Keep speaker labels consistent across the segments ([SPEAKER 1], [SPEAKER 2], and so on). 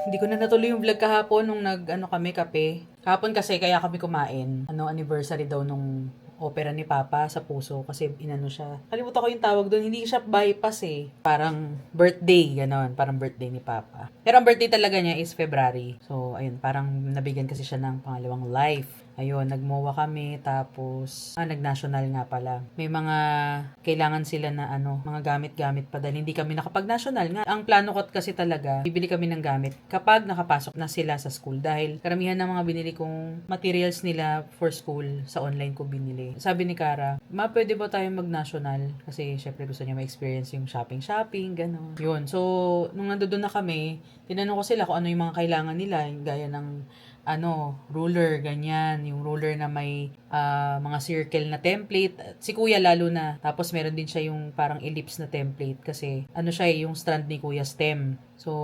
[SPEAKER 1] Hindi ko na natuloy yung vlog kahapon nung kami kape. Kahapon kasi kaya kami kumain. Anniversary daw nung opera ni Papa sa puso kasi siya. Kalimutan ko yung tawag doon. Hindi siya bypass eh. Parang birthday, ganon. Parang birthday ni Papa. Pero ang birthday talaga niya is February. So, ayun, parang nabigyan kasi siya ng pangalawang life. Ayun, nagmowa kami, tapos, nag-national nga pala. May mga kailangan sila na mga gamit-gamit pa dahil hindi kami nakapag-national nga. Ang plano ko kasi talaga, bibili kami ng gamit kapag nakapasok na sila sa school dahil karamihan ng mga binili kong materials nila for school sa online ko binili. Sabi ni Kara, pwede ba tayong mag-national? Kasi syempre gusto niya ma-experience yung shopping, gano'n. Yun, so, nung nandoon na kami, tinanong ko sila kung ano yung mga kailangan nila, yung gaya ng ruler, ganyan. Yung ruler na may mga circle na template. Si Kuya lalo na. Tapos meron din siya yung parang ellipse na template kasi siya yung strand ni Kuya stem. So,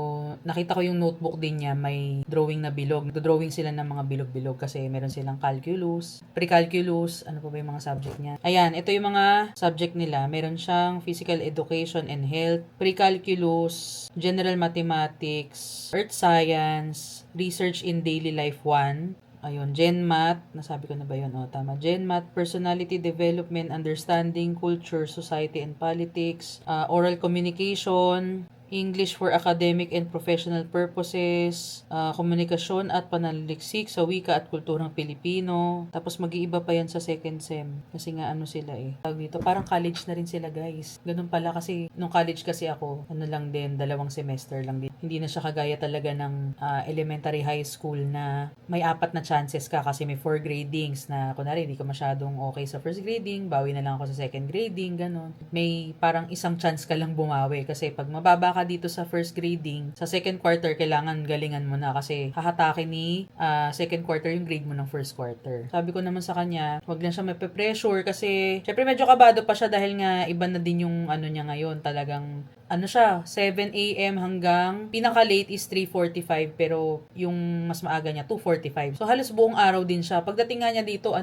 [SPEAKER 1] nakita ko yung notebook din niya, may drawing na bilog. Nagdo-drawing sila ng mga bilog-bilog kasi meron silang calculus, pre-calculus, ano pa ba yung mga subject niya. Ayan, ito yung mga subject nila. Meron siyang physical education and health, pre-calculus, general mathematics, earth science, research in daily life 1, ayun, GenMat, nasabi ko na ba yun? O, tama. GenMat, Personality Development, Understanding, Culture, Society and Politics, Oral Communication, English for academic and professional purposes, komunikasyon at pananaliksik sa wika at kulturang Pilipino. Tapos mag-iiba pa yan sa second sem. Kasi nga sila eh. Tawag dito, parang college na rin sila guys. Ganun pala kasi, nung college kasi ako, lang din, 2 semester lang din. Hindi na siya kagaya talaga ng elementary high school na may 4 na chances ka kasi may 4 gradings na kunwari hindi ka masyadong okay sa first grading, bawi na lang ako sa second grading, ganun. May parang isang chance ka lang bumawi kasi pag mababa ka dito sa first grading, sa second quarter, kailangan galingan mo na kasi hahatakin ni second quarter yung grade mo ng first quarter. Sabi ko naman sa kanya, wag lang siya mape-pressure kasi syempre medyo kabado pa siya dahil nga iba na din yung niya ngayon. Talagang siya, 7 a.m. hanggang pinaka-late is 3:45 pero yung mas maaga niya 2:45. So halos buong araw din siya. Pagdating nga niya dito,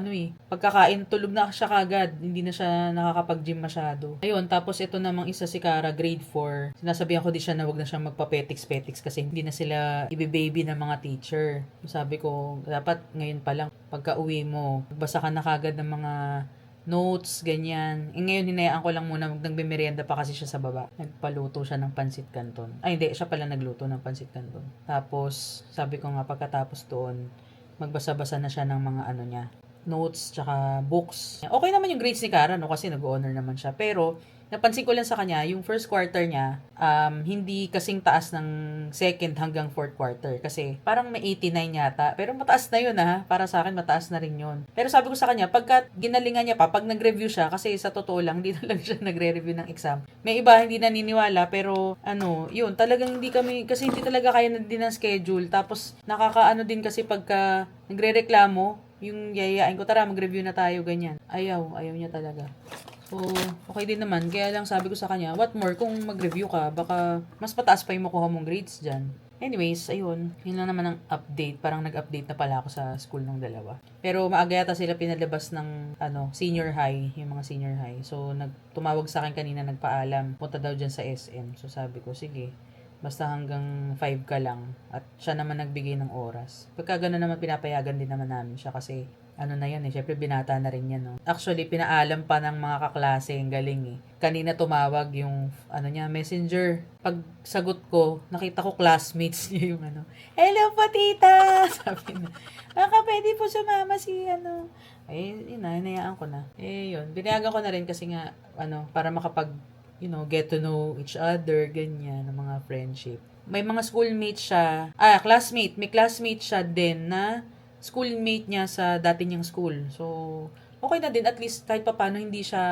[SPEAKER 1] pagkakain, tulog na siya kagad. Hindi na siya nakakapag-gym masyado. Ayun, tapos ito namang isa si Kara, grade 4. Sinasabihan ko din siya na wag na siyang magpa-petics kasi hindi na sila ibe-baby ng mga teacher. Sabi ko, dapat ngayon pa lang, pagka uwi mo, magbasa ka na kagad ng mga notes, ganyan. Ngayon, hinayaan ko lang muna, nagbe-merienda pa kasi siya sa baba. Nagpaluto siya ng pansit canton. Ay, hindi, siya pala nagluto ng pansit canton. Tapos, sabi ko nga, pagkatapos doon, magbasa-basa na siya ng mga niya, notes, tsaka books. Okay naman yung grades ni Kara, kasi nag-honor naman siya. Pero, napansin ko lang sa kanya, yung first quarter niya, hindi kasing taas ng second hanggang fourth quarter. Kasi parang may 89 yata. Pero mataas na yun para sa akin mataas na rin yun. Pero sabi ko sa kanya, pagka ginalingan niya pa, pag nag-review siya, kasi sa totoo lang, hindi na lang siya nagre-review ng exam. May iba hindi naniniwala, pero yun, talagang hindi kami, kasi hindi talaga kaya na din ng schedule. Tapos nakakaano din kasi pagka nagre-reklamo, yung yayain ko, tara mag-review na tayo, ganyan. Ayaw niya talaga. So, okay din naman. Kaya lang sabi ko sa kanya, what more kung mag-review ka, baka mas pataas pa yung makuha mong grades dyan. Anyways, ayun. Yun lang naman ang update. Parang nag-update na pala ako sa school ng dalawa. Pero maaga yata sila pinalabas ng senior high, yung mga senior high. So, tumawag sa akin kanina, nagpaalam. Punta daw dyan sa SM. So, sabi ko, sige. Basta hanggang 5 ka lang. At siya naman nagbigay ng oras. Pagka gano'n naman, pinapayagan din naman namin siya kasi na yan syempre binata na rin yan, no? Actually, pinaalam pa ng mga kaklase, ang galing Kanina tumawag yung, niya, messenger. Pag sagot ko, nakita ko classmates niya yung hello po, tita! Sabi na, baka pwede po sumama si yun na, hinayaan ko na. Yun, binayagan ko na rin kasi nga, para makapag, get to know each other, ganyan, ng mga friendship. May mga schoolmates siya, classmate, may classmate siya din na schoolmate niya sa dati niyang school. So, okay na din. At least, kahit pa paano, hindi siya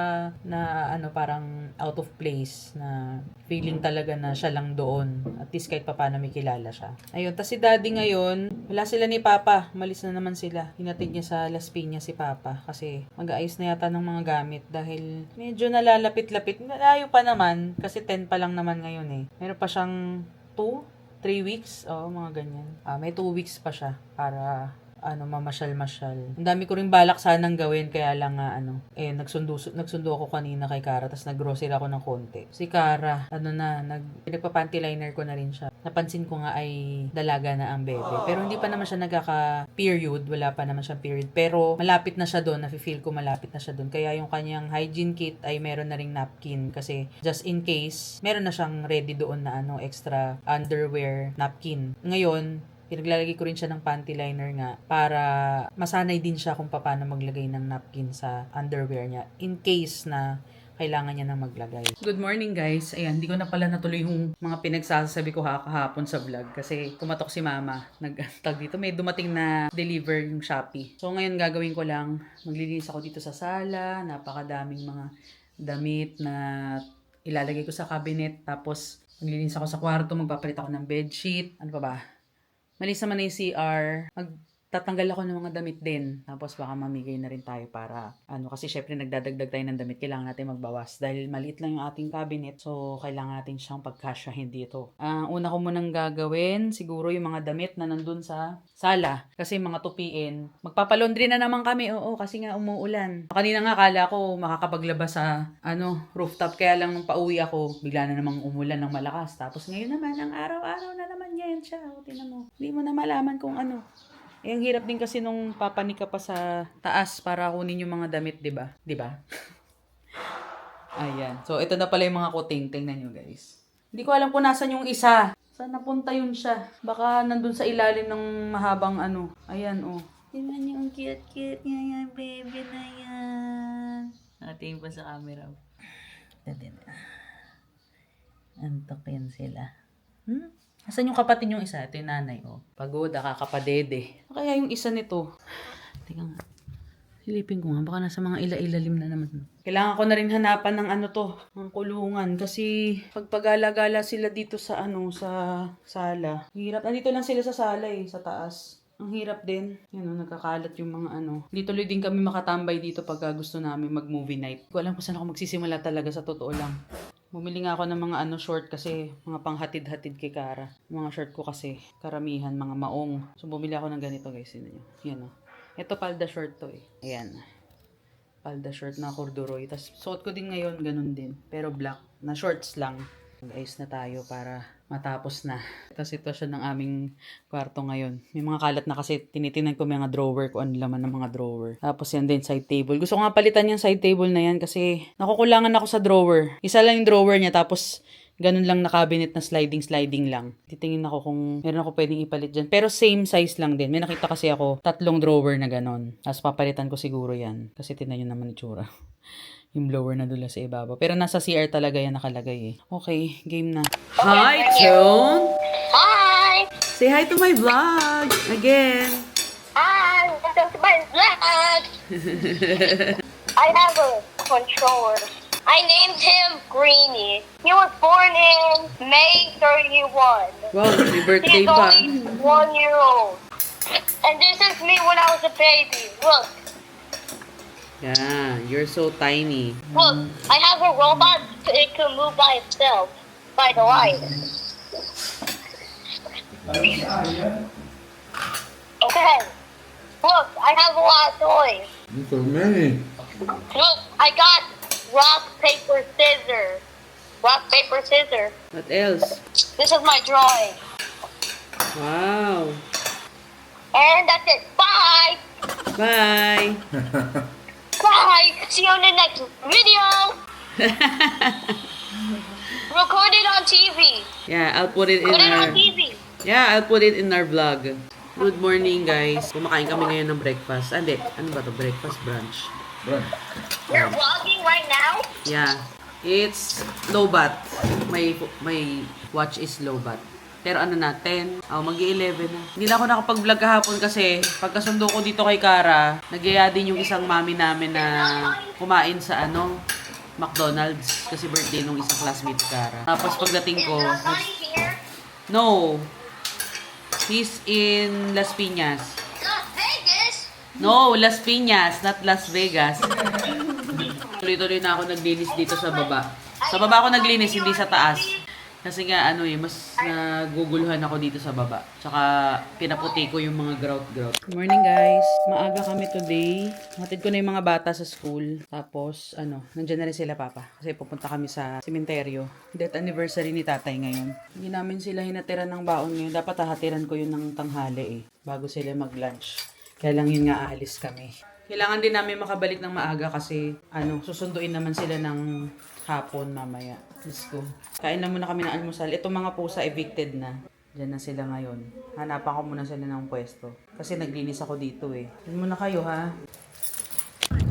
[SPEAKER 1] na, parang out of place na feeling talaga na siya lang doon. At least, kahit pa paano may kilala siya. Ayun. Tas si daddy ngayon, wala sila ni Papa. Malis na naman sila. Hinatid niya sa Las Piñas si Papa. Kasi, mag-aayos na yata ng mga gamit. Dahil, medyo nalalapit-lapit. Malayo pa naman. Kasi 10 pa lang naman ngayon Meron pa siyang 3 weeks. Mga ganyan. May 2 weeks pa siya para mamasyal-masyal. Ang dami ko rin balak sanang gawin, kaya lang nga, nagsundo ako kanina kay Kara, tapos nag-grocery ako ng konti. Si Kara, pinagpa-panty liner ko na rin siya. Napansin ko nga ay dalaga na ang bebe. Pero hindi pa naman siya nagkaka-period, wala pa naman siyang period. Pero malapit na siya doon, nafe-feel ko malapit na siya doon. Kaya yung kanyang hygiene kit ay meron na ring napkin, kasi just in case, meron na siyang ready doon na extra underwear napkin. Ngayon, pinaglalagay ko rin siya ng panty liner nga para masanay din siya kung paano maglagay ng napkin sa underwear niya in case na kailangan niya na maglagay. Good morning guys. Ayan, hindi ko na pala natuloy yung mga pinagsasabi ko kahapon sa vlog kasi kumatok si mama. Nagtag dito, may dumating na deliver yung Shopee. So ngayon gagawin ko lang, maglilinis ako dito sa sala, napakadaming mga damit na ilalagay ko sa cabinet, tapos maglilinis ako sa kwarto, magpapalit ako ng bedsheet. Ano pa ba? Malis naman na yung CR. Tatanggal ako ng mga damit din. Tapos baka mamigay na rin tayo para, kasi syempre nagdadagdag tayo ng damit. Kailangan natin magbawas. Dahil maliit lang yung ating cabinet. So, kailangan natin siyang pagkasyahin dito. Una ko munang gagawin, siguro yung mga damit na nandun sa sala. Kasi mga tupiin. Magpapalaundry na naman kami. Oo, kasi nga umuulan. Kanina nga kala ko makakapaglabas sa, rooftop. Kaya lang nung pauwi ako, bigla na namang umulan ng malakas. Tapos ngayon naman, ang araw-araw na naman yan siya. O, tinan mo. Hindi mo na malaman kung ano. Ang hirap din kasi nung papanik ka pa sa taas para kunin yung mga damit, 'di ba? 'Di ba? Ayan. So, ito na pala yung mga kuting. Tingnan nyo, guys. Hindi ko alam kung nasan yung isa. Saan napunta yun siya? Baka nandun sa ilalim ng mahabang Ayan, oh. Tingnan nyo, ang cute-cute niya yan, baby na yan. Natingin pa sa camera. Antok yan sila. Asan yung kapatid yung isa? Ito yung nanay, oh. Pagod, kakapadede. Kaya yung isa nito. Teka nga. Silipin ko nga. Baka nasa mga ilalim na naman. Kailangan ko na rin hanapan ng ng kulungan. Kasi pagpagala-gala sila dito sa sa sala. Hirap. Nandito lang sila sa sala sa taas. Ang hirap din. Yan, nagkakalat yung mga Hindi tuloy din kami makatambay dito pag gusto namin mag-movie night. Hindi ko alam kung saan ako magsisimula talaga, sa totoo lang. Bumili nga ako ng mga short kasi mga panghatid-hatid kay Kara. Mga short ko kasi karamihan mga maong. So bumili ako ng ganito, guys. Yan, oh. Ito palda short to Ayan. Palda short na corduroy. Tapos suot ko din ngayon, ganun din. Pero black na shorts lang. Mag-ayos na tayo para matapos na. Ito sitwasyon ng aming kwarto ngayon. May mga kalat na kasi tinitingnan ko mga drawer, kung ano laman ng mga drawer. Tapos yan din, side table. Gusto ko nga palitan yung side table na yan kasi nakukulangan ako sa drawer. Isa lang yung drawer niya, tapos ganun lang na cabinet na sliding lang. Titingin ako kung meron ako pwedeng ipalit dyan. Pero same size lang din. May nakita kasi ako 3 drawer na ganun. Tapos papalitan ko siguro yan. Kasi tingnan nyo naman itsura. Yung blower na dula sa ibabaw. Pero nasa CR talaga yan nakalagay Okay, game na. Hi, Tone!
[SPEAKER 2] Hi!
[SPEAKER 1] Say hi to my vlog! Again!
[SPEAKER 2] Hi! Welcome to my vlog! I have a controller. I named him Greenie. He was born in May 31.
[SPEAKER 1] Wow, happy birthday
[SPEAKER 2] He's
[SPEAKER 1] pa.
[SPEAKER 2] only 1 year old. And this is me when I was a baby. Look.
[SPEAKER 1] Yeah, you're so tiny.
[SPEAKER 2] Look, I have a robot. It can move by itself. By the light. Okay. Look, I have a lot of toys.
[SPEAKER 3] So many.
[SPEAKER 2] Look, I got rock, paper, scissors. Rock, paper, scissors.
[SPEAKER 1] What else?
[SPEAKER 2] This is my drawing.
[SPEAKER 1] Wow.
[SPEAKER 2] And that's it. Bye!
[SPEAKER 1] Bye!
[SPEAKER 2] Bye! See you on the next video! Record it on TV.
[SPEAKER 1] Yeah, I'll put it in
[SPEAKER 2] Put it
[SPEAKER 1] our...
[SPEAKER 2] on TV.
[SPEAKER 1] Yeah, I'll put it in our vlog. Good morning, guys. Kumakain kami ngayon ng breakfast. Hindi, ano ba to? Breakfast brunch.
[SPEAKER 2] You're vlogging right now?
[SPEAKER 1] Yeah. It's low-bat. My watch is low-bat. Pero ano na, 10. Mag-11 na. Hindi na ako nakapag-vlog kahapon kasi pagkasundo ko dito kay Kara, nagyaya din yung isang mami namin na kumain sa McDonald's kasi birthday nung isang classmate Kara. Tapos pagdating ko,
[SPEAKER 2] Here?
[SPEAKER 1] no. He's in Las Piñas.
[SPEAKER 2] Las Vegas?
[SPEAKER 1] No, Las Piñas, not Las Vegas. Tuloy-tuloy na ako naglinis dito sa baba. Sa baba ako naglinis, hindi sa taas. Kasi nga, mas naguguluhan ako dito sa baba. Tsaka, pinaputi ko yung mga grout-grout. Good morning, guys. Maaga kami today. Hatid ko na yung mga bata sa school. Tapos, nandyan na rin sila, Papa. Kasi pupunta kami sa sementeryo. Death anniversary ni tatay ngayon. Hindi namin sila hinatiran ng baon ngayon. Dapat hahatiran ko yun ng tanghali bago sila mag-lunch. Kaya lang yun nga, aalis kami. Kailangan din namin makabalik ng maaga kasi, susunduin naman sila ng hapon mamaya. Let's go. Kain na muna kami ng almusal. Itong mga pusa evicted na. Diyan na sila ngayon. Hanapan ko muna sila ng pwesto. Kasi naglinis ako dito Diyan muna kayo ha.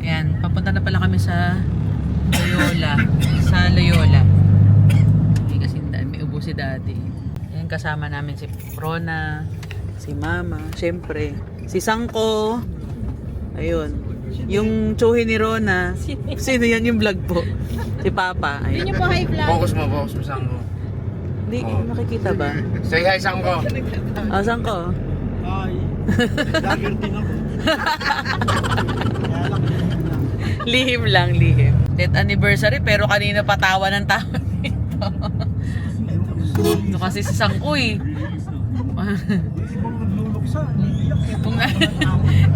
[SPEAKER 1] Ayan, papunta na pala kami sa Loyola. Hindi kasi may ubo si daddy. Ayan, kasama namin si Rona, si Mama, syempre, si Sangko. Ayun. Yung tsuhi ni Rona. Sino yan yung vlog po? Si Papa. Ayun.
[SPEAKER 3] Hindi niyo po high vlog.
[SPEAKER 4] Focus mo, Sangko.
[SPEAKER 1] Hindi, nakikita ba?
[SPEAKER 4] Say hi, Sangko.
[SPEAKER 1] Sangko?
[SPEAKER 3] Ay. Lagyan din ako.
[SPEAKER 1] Lihim lang, lihim. Death anniversary, pero kanina patawa ng tawa dito. Ito kasi si Sangko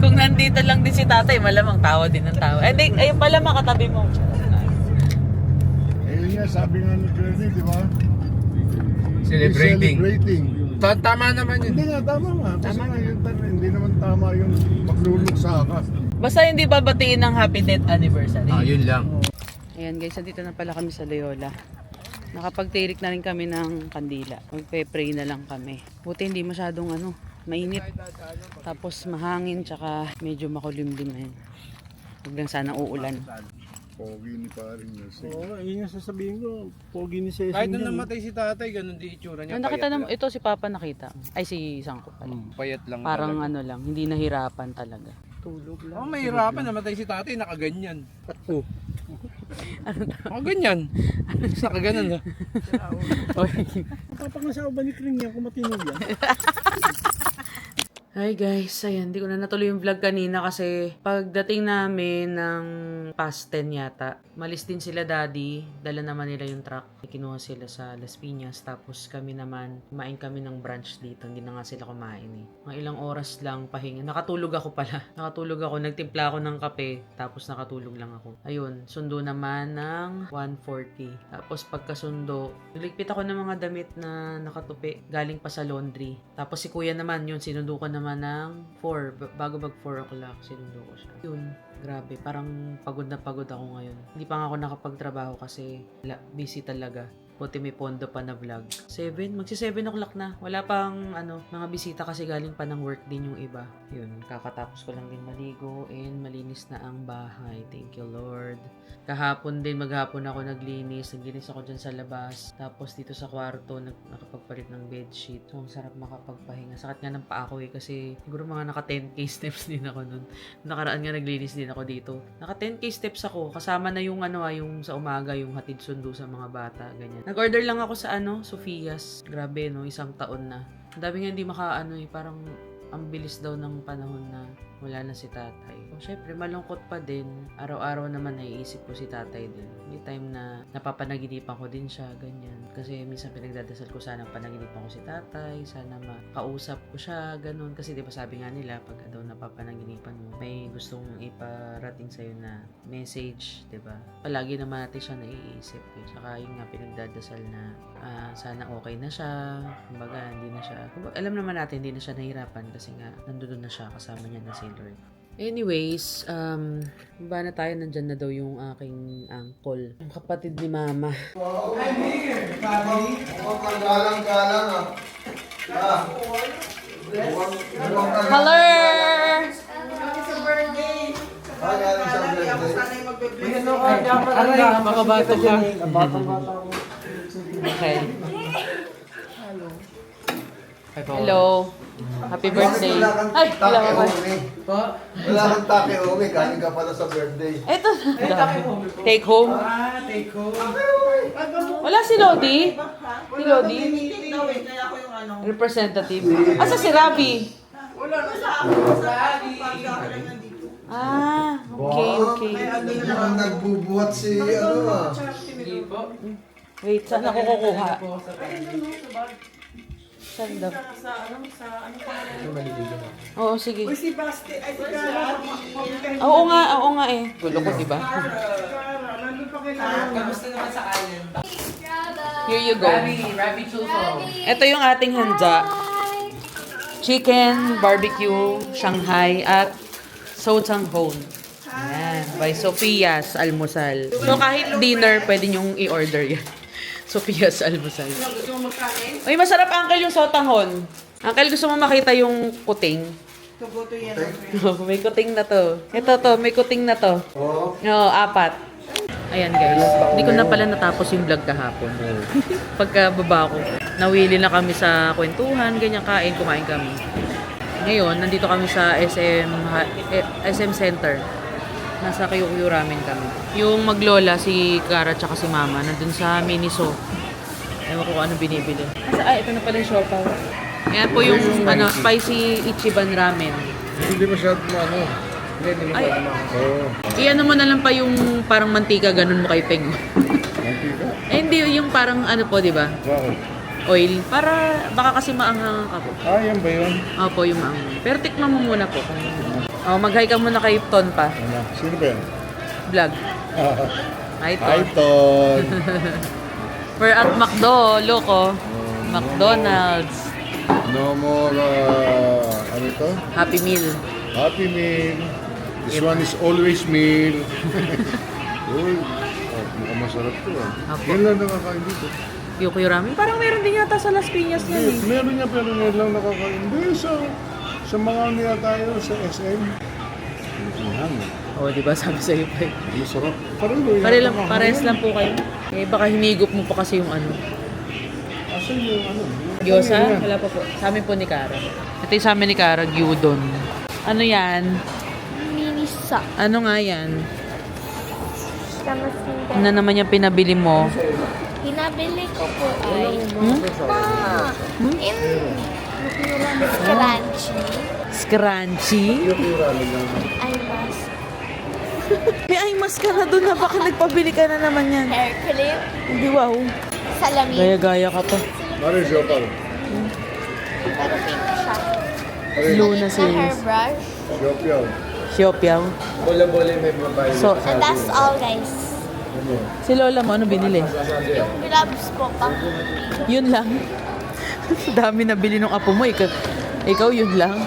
[SPEAKER 1] kung nandito lang din si tatay, malamang tawa din ng tawa. Ayun pala makatabi mo.
[SPEAKER 5] Ayun nga, sabi nga ni Granny, di ba?
[SPEAKER 4] Celebrating. Tama naman yun.
[SPEAKER 5] Hindi nga, tama nga. Kasi nga yun, hindi naman tama yung magluluksa ka.
[SPEAKER 1] Basta hindi babatiin ng happy death anniversary.
[SPEAKER 4] Yun lang.
[SPEAKER 1] Ayan guys, dito na pala kami sa Loyola. Nakapagtirik na rin kami ng kandila. Magpe-pray na lang kami. Buti hindi masyadong mainit. Tapos mahangin, tsaka medyo makulimlim na yun. Huwag lang sana uulan.
[SPEAKER 5] Pogi ni paring Nursing.
[SPEAKER 3] Oo, yun yung sasabihin ko. Pogi ni Cecil.
[SPEAKER 4] Kahit nung namatay si tatay, ganun di itsura niya.
[SPEAKER 1] Nakita na, ito si Papa nakita. Ay, si Sangko pala.
[SPEAKER 4] Payat lang.
[SPEAKER 1] Parang lang, hindi nahirapan talaga. Tulog lang.
[SPEAKER 4] Mahirapan, namatay si tatay, nakaganyan. Nakaganyan. Nakaganan na.
[SPEAKER 3] Papakangasawa ba ni Kring yan kung matino yan?
[SPEAKER 1] Hi guys, ayan, hindi ko na natuloy yung vlog kanina kasi pagdating namin ng past 10 yata, malis din sila daddy, dala naman nila yung truck, kinuha sila sa Las Piñas, tapos kami naman, kumain kami ng brunch dito, hindi na nga sila kumain Mga ilang oras lang pahinga, nakatulog ako, nagtimpla ako ng kape, tapos nakatulog lang ako. Ayun, sundo naman ng 1:40, tapos pagkasundo, niligpit ako ng mga damit na nakatupi, galing pa sa laundry, tapos si kuya naman, yun, sinundo ko naman ng 4, bago mag 4 o'clock, sinundo ko siya. Yun, grabe, parang pagod na pagod ako ngayon. Hindi pa nga ako nakapagtrabaho kasi busy talaga. Puti may pondo pa na vlog. 7 o'clock na. Wala pang mga bisita kasi galing pa ng work din yung iba. Yun, kakatapos ko lang din maligo and malinis na ang bahay. Thank you Lord. Kahapon din, maghapon ako naglinis ako dyan sa labas. Tapos dito sa kwarto, nakapagpalit ng bedsheet. So, ang sarap makapagpahinga. Sakit nga ng paa ko kasi siguro mga naka 10k steps din ako nun. Nakaraan nga naglinis din ako dito. Naka 10k steps ako. Kasama na yung yung sa umaga, yung hatid sundo sa mga bata, ganyan. Nag-order lang ako sa Sophia's. Grabe, 1 taon na. Ang dami nga hindi parang ang bilis daw ng panahon na wala na si tatay. So, syempre, malungkot pa din. Araw-araw naman naiisip ko si tatay din. May time na napapanaginipan ko din siya, ganyan. Kasi minsan pinagdadasal ko sana panaginipan ko si tatay, sana makausap ko siya, ganun. Kasi di ba sabi nga nila, pag daw napapanaginipan mo, may gustong iparating sa'yo na message, di ba? Palagi naman natin siya naiisip. Saka yun nga, pinagdadasal na sana okay na siya. Kumbaga, hindi na siya, alam naman natin, hindi na siya nahirapan kasi nga, nandun na siya, kasama niya na si Lord. Anyways, ba na tayo, nandyan na daw yung aking uncle. Ang kapatid ni Mama.
[SPEAKER 5] I'm here, family. Galang-galang
[SPEAKER 1] Hello! Aray, makabato ka. Okay. Hello. Happy birthday. Ay, wala ka.
[SPEAKER 5] Wala kang take-away, galing ka pala sa birthday.
[SPEAKER 1] Ito. Take home.
[SPEAKER 3] Take home.
[SPEAKER 1] Wala si Lodi. Si Lodi. Representative. Asa si Rabi?
[SPEAKER 3] Wala na sa ako.
[SPEAKER 1] Okay.
[SPEAKER 5] Hindi naman nagbubuhat si
[SPEAKER 1] Wait, saan ako kukuha? Saan daw? Oo, sige. Oo nga eh. Gulo ko, di ba? Here you go. Ito yung ating handa. Chicken, barbecue, Shanghai, at sotanghon. Ayan, by Sophia's Almusal. So kahit dinner, pwede nyong i-order yan. Sophia's Almusal. Uy, masarap, Uncle, yung sotanghon. Uncle, gusto mo makita yung kuting? May kuting na to. Ito to, may kuting na to. Oo, 4. Ayan guys, hindi ko na pala natapos yung vlog kahapon. Pagkababa ko, nawili na kami sa kwentuhan, ganyan kumain kami. Ngayon, nandito kami sa SM Center. Nasa Kiyukuyo Ramen kami. Yung maglola, si Kara tsaka si Mama, nandun sa Miniso. Ewan ko kung ano binibili. Ito na pala yung siopaw. Ayan po yung spicy Ichiban Ramen.
[SPEAKER 5] Hindi masyado Hindi mo
[SPEAKER 1] Ay.
[SPEAKER 5] Oo.
[SPEAKER 1] Iyan mo na lang pa yung parang mantika, ganun mo kay Peng.
[SPEAKER 5] Mantika?
[SPEAKER 1] Hindi, yung parang ano po, di ba?
[SPEAKER 5] Bakit?
[SPEAKER 1] Oil. Para baka kasi maanghang ka po.
[SPEAKER 5] Yan ba yun?
[SPEAKER 1] Opo, yung maanghang. Pero tikman mo muna po. Mag-hi ka muna kay Ton pa.
[SPEAKER 5] Ano? Sino ba yan?
[SPEAKER 1] Vlog. Hi, Ton.
[SPEAKER 5] Hi, Ton.
[SPEAKER 1] We're at McDo, loko. McDonald's.
[SPEAKER 5] No more, ano ito?
[SPEAKER 1] Happy Meal.
[SPEAKER 5] Happy Meal. This one is always meal. Uy, mukhang masarap to
[SPEAKER 1] Apo.
[SPEAKER 5] Yan lang nakakain dito.
[SPEAKER 1] Kiyukuyo Ramen. Parang meron din yata sa Las Piñas yan eh.
[SPEAKER 5] Meron niya pero ngayon lang nakakain. Hindi, sa mga niya tayo sa SM.
[SPEAKER 1] Oo, di ba? Sabi sa'yo pa eh.
[SPEAKER 5] Masarap.
[SPEAKER 1] Pares lang po kayo. Eh, baka hinigop mo pa kasi yung ano.
[SPEAKER 5] Asan yung ano?
[SPEAKER 1] Gyoza? Wala pa po. Sa amin po ni Kara. Ito yung sa amin ni Kara, gyudon. Ano yan?
[SPEAKER 2] Mini sock.
[SPEAKER 1] Ano nga yan? Ano naman yung pinabili mo?
[SPEAKER 2] Pinabili ko po ay
[SPEAKER 1] Scrunchy?
[SPEAKER 2] ay mas
[SPEAKER 1] May aymas ka na doon na. Baka nagpabili ka na naman yan.
[SPEAKER 2] hair clip,
[SPEAKER 1] Hindi, wow.
[SPEAKER 2] salamin,
[SPEAKER 1] Gaya-gaya ka pa.
[SPEAKER 5] Ano yung siya pala?
[SPEAKER 2] pero pink siya.
[SPEAKER 1] Luna
[SPEAKER 2] Na
[SPEAKER 1] si
[SPEAKER 2] hairbrush.
[SPEAKER 5] Siopyaw.
[SPEAKER 1] Xiaopiao.
[SPEAKER 4] Bola-bola may babae.
[SPEAKER 1] So,
[SPEAKER 2] And that's all, guys.
[SPEAKER 5] Ano?
[SPEAKER 1] si Lola mo, ano binili?
[SPEAKER 2] Yung gloves po, pang
[SPEAKER 1] Yun lang. Dami na bili ng apo mo. Ikaw yun lang.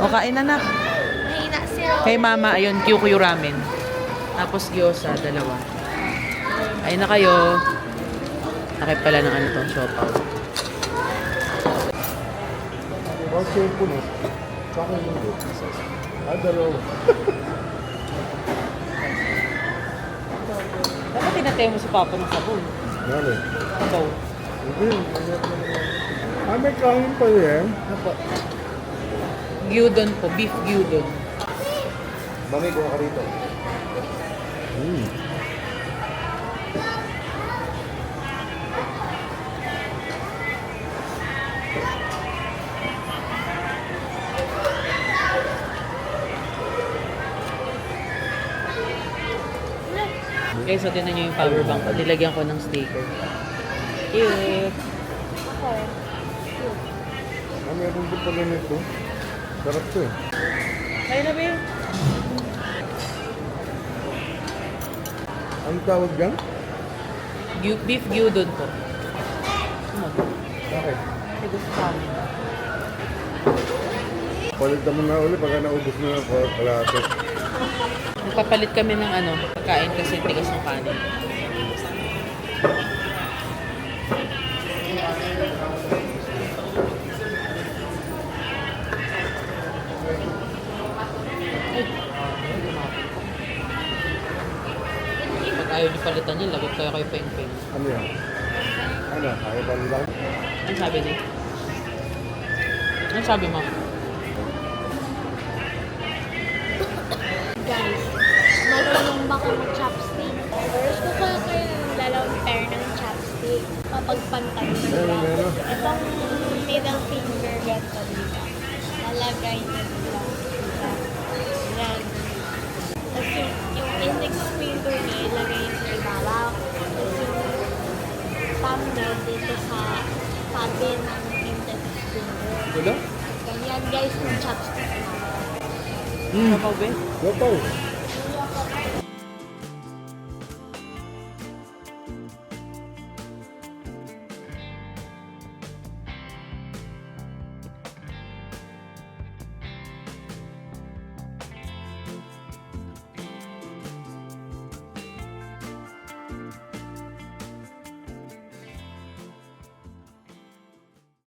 [SPEAKER 1] O, kain na na.
[SPEAKER 2] mahina siya.
[SPEAKER 1] Kay Mama, ayun, Kiyukuyo Ramen. Tapos gyoza, 2. Ayun na kayo. Takip pala ng ano to, siopaw.
[SPEAKER 5] Bakit siya yung puno? Sa akin hindi. Dalawa.
[SPEAKER 1] Dapat tinatay mo si Papa ng sabon.
[SPEAKER 5] Dali.
[SPEAKER 1] Sabaw.
[SPEAKER 5] Hindi. May kain pa yan.
[SPEAKER 1] Ano po? Gyudon po, beef gyudon.
[SPEAKER 4] Mami, kuha ka rito.
[SPEAKER 1] Okay, so tinan nyo yung power bank ko. Nilagyan ko ng sticker. Cute.
[SPEAKER 5] Meron din pala nito. Sarap to eh.
[SPEAKER 1] Kaya na ba yun?
[SPEAKER 5] Ang tawag dyan?
[SPEAKER 1] Beef gyudon po. Ano?
[SPEAKER 5] Bakit?
[SPEAKER 1] Kasi gusto sa amin.
[SPEAKER 5] Palit naman na ulit pagka naubos na ng kalahati.
[SPEAKER 1] Nagpapalit kami ng ano, pagkain kasi tigas ng kanin. Pag ayaw niyo palitan yun, lagot kayo kay Peng Peng.
[SPEAKER 5] Ano yan? Ano? Kaya ba nila?
[SPEAKER 1] Ano sabi niya? Ano sabi mo?
[SPEAKER 2] Guys, marunong ba kayo mag-chopstick? First, kukuha kayo ng dalawang pair ng chopstick. Papagpantay mo lang.
[SPEAKER 5] Meron.
[SPEAKER 2] Itong middle finger ganito dito. Lalagay nyo dito. Yan. Tapos yung index finger niya, ilagay nyo sa ibabaw. Tapos yung
[SPEAKER 1] Wala?
[SPEAKER 6] Ganyan guys, yung chopstick.
[SPEAKER 1] Ano pa, be?
[SPEAKER 5] Go,